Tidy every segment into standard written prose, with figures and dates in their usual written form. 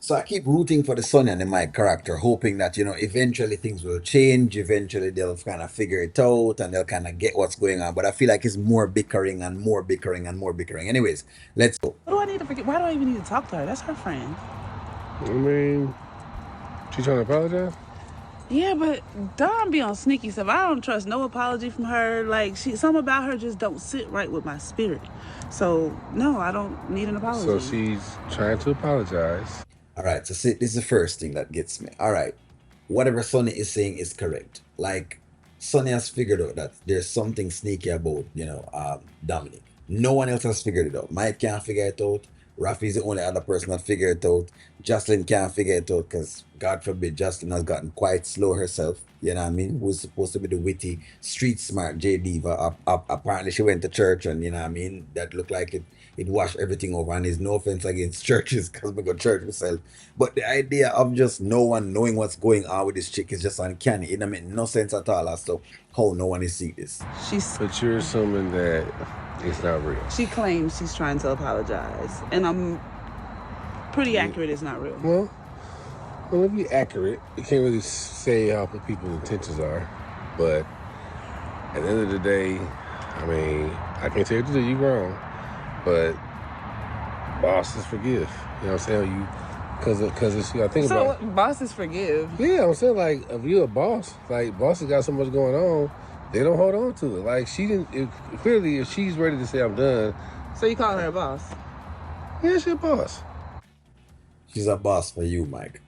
So I keep rooting for the Sonny and the Mike character, hoping that, eventually things will change. Eventually they'll kind of figure it out and they'll kind of get what's going on. But I feel like it's more bickering and more bickering and more bickering. Anyways, let's go. What do I need to forget? Why do I even need to talk to her? That's her friend. I mean, she trying to apologize? Yeah, but Dawn be on sneaky stuff. I don't trust no apology from her. Like something about her just don't sit right with my spirit. So no, I don't need an apology. So she's trying to apologize. All right. So see, this is the first thing that gets me. All right. Whatever Sonny is saying is correct. Like, Sonny has figured out that there's something sneaky about, Dominic. No one else has figured it out. Mike can't figure it out. Rafi's the only other person that figured it out. Jocelyn can't figure it out because, God forbid, Jocelyn has gotten quite slow herself. You know what I mean? Who's supposed to be the witty, street smart J Diva. Apparently, she went to church and, you know what I mean? That looked like it washed everything over. And there's no offense against churches because I go to church myself. But the idea of just no one knowing what's going on with this chick is just uncanny. It don't make no sense at all as to how no one is seeing this. But you're assuming that it's not real. She claims she's trying to apologize, and I'm pretty accurate. It's not real. Well, if you're accurate, you can't really say how people's intentions are. But at the end of the day, I mean, I can't tell you to do you wrong, but bosses forgive. You know what I'm saying? Because it's, I think So about bosses forgive. Yeah, I'm saying, like, if you're a boss, like, bosses got so much going on, they don't hold on to it. Like, she didn't, clearly, if she's ready to say I'm done, So you call her a boss? yeah, she's a boss. She's a boss for you, Mike.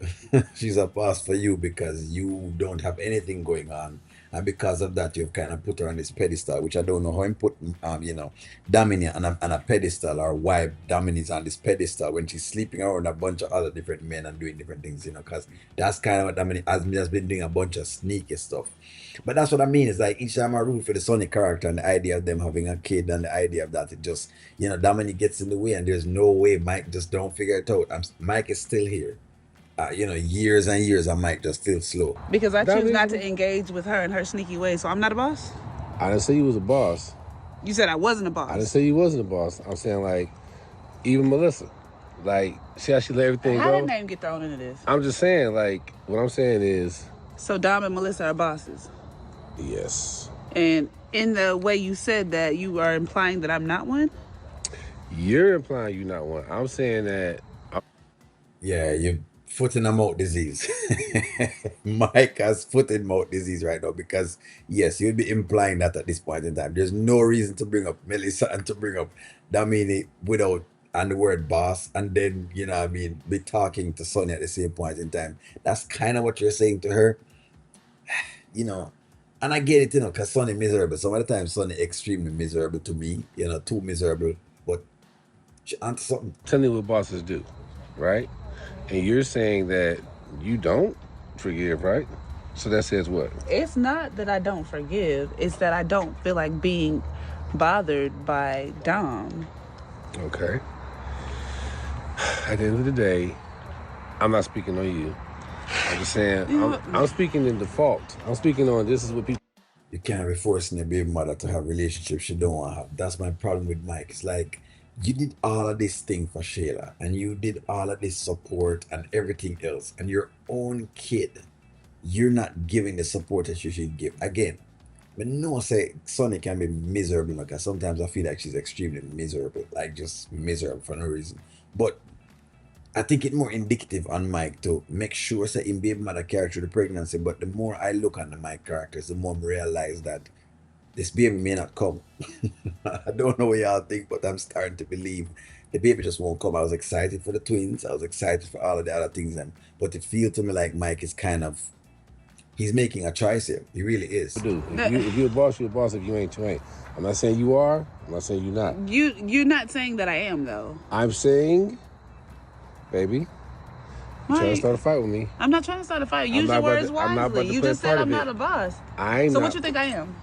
She's a boss for you because you don't have anything going on. And because of that, you've kind of put her on this pedestal, which I don't know how I'm putting, Domini on a pedestal, or why Domini's on this pedestal when she's sleeping around a bunch of other different men and doing different things, because that's kind of what Domini has been doing, a bunch of sneaky stuff. But that's what I mean. Is like each time I root for the Sonny character and the idea of them having a kid and the idea of that, it just, Dominic gets in the way and there's no way Mike just don't figure it out. Mike is still here. Years and years and Mike just still slow. Because I choose Dominic- not to engage with her in her sneaky ways, so I'm not a boss? I didn't say you was a boss. You said I wasn't a boss. I didn't say you wasn't a boss. I'm saying, like, even Melissa, like, see how she let everything How go? did name get thrown into this? I'm just saying, like, what I'm saying is, So Dom and Melissa are bosses. yes, And in the way you said that, you are implying that I'm not one? you're implying you're not one. I'm saying that, Yeah, you foot and mouth disease. Mike has foot and mouth disease right now because yes, you'd be implying that at this point in time. There's no reason to bring up Melissa and to bring up Domini without and the word boss, and then what I mean, be talking to Sonny at the same point in time. That's kind of what you're saying to her, you know. And I get it, because Sonny miserable. Some of the time Sonny extremely miserable to me, too miserable. But she onto something. tell me what bosses do, right? And you're saying that you don't forgive, right? So that says what? It's not that I don't forgive. It's that I don't feel like being bothered by Dom. Okay. At the end of the day, I'm not speaking on you. I'm just saying, I'm speaking in default. I'm speaking on this is what people. You can't be forcing a baby mother to have relationships she don't want to have. That's my problem with Mike. It's like you did all of this thing for Shayla, and you did all of this support and everything else, and your own kid, you're not giving the support that you should give. Again, but no say Sonny can be miserable because sometimes I feel like she's extremely miserable, like just miserable for no reason. But I think it more indicative on Mike to make sure say him baby mother carry through the pregnancy. But the more I look at the Mike characters, the more I realize that this baby may not come. I don't know what y'all think, but I'm starting to believe the baby just won't come. I was excited for the twins. I was excited for all of the other things, but it feels to me like Mike is kind of he's making a choice here. He really is. Do. If you're a boss, you're a boss. If you ain't, you ain't. I'm not saying you are. I'm not saying you're not. You're not saying that I am, though. I'm saying, baby, you're trying to Mike, start a fight with me. I'm not trying to start a fight. Use not your about words to- I'm not about wisely. to You play just part said of I'm it. not a boss. I'm So not. what you think I am?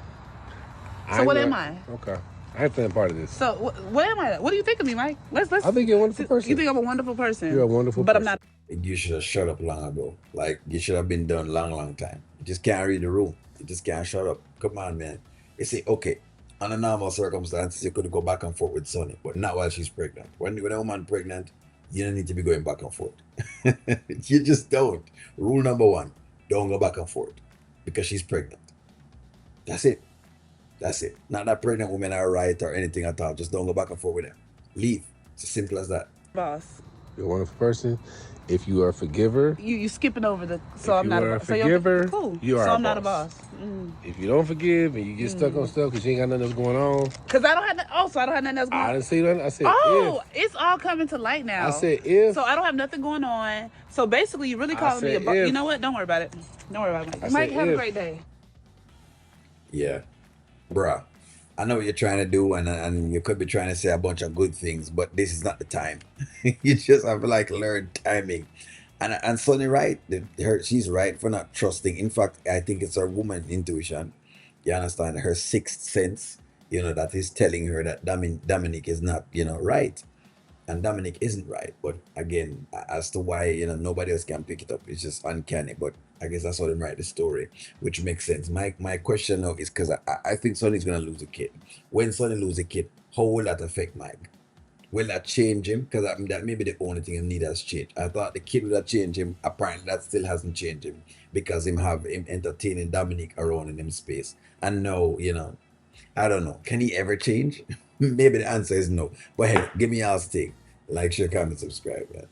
I'm what not- am I? Okay. I ain't playing part of this. So what am I? What do you think of me, Mike? Let's. I think you're a wonderful person. You think I'm a wonderful person? You're a wonderful but person. I'm not. You should have shut up long ago. Like you should have been done long time. You just can't read the room. You just can't shut up. Come on, man. You see, okay, under normal circumstances, you could go back and forth with Sonny, but not while she's pregnant. When a woman pregnant, you don't need to be going back and forth. You just don't. Rule number one, don't go back and forth because she's pregnant. That's it. That's it. Not that pregnant women are right or anything at all. Just don't go back and forth with them. Leave. It's as simple as that. Boss. You're a wonderful person. If you are a forgiver, You skipping over the so if I'm you not a are a boss. So forgiver, cool. you are So a I'm not a boss. boss. If you don't forgive and you get stuck on stuff because you ain't got nothing else going on, Cause I don't have so I don't have nothing else going I on. didn't say nothing. I said Oh, if. it's all coming to light now. I said if. So I don't have nothing going on. So basically, you're really I calling me a said boss. You if. know what? Don't worry about it. Don't worry about it, I Mike. said Mike, have a if. great day. Yeah. Bruh. I know what you're trying to do, and you could be trying to say a bunch of good things, but this is not the time. You just have to like learn timing. And Sonny right, she's right for not trusting. In fact, I think it's her woman intuition. You understand her sixth sense. That is telling her that Dominic is not right, and Dominic isn't right. But again, as to why nobody else can pick it up, it's just uncanny. But I guess that's how they write the story, which makes sense. My question now is because I think Sonny's gonna lose a kid. When Sonny loses a kid, how will that affect Mike? Will that change him? Because that may be the only thing him need has changed. I thought the kid would have changed him. Apparently, that still hasn't changed him because him entertaining Dominic around in him space. And no, I don't know. Can he ever change? Maybe the answer is no. But hey, give me y'all's take. Like, share, comment, subscribe, man.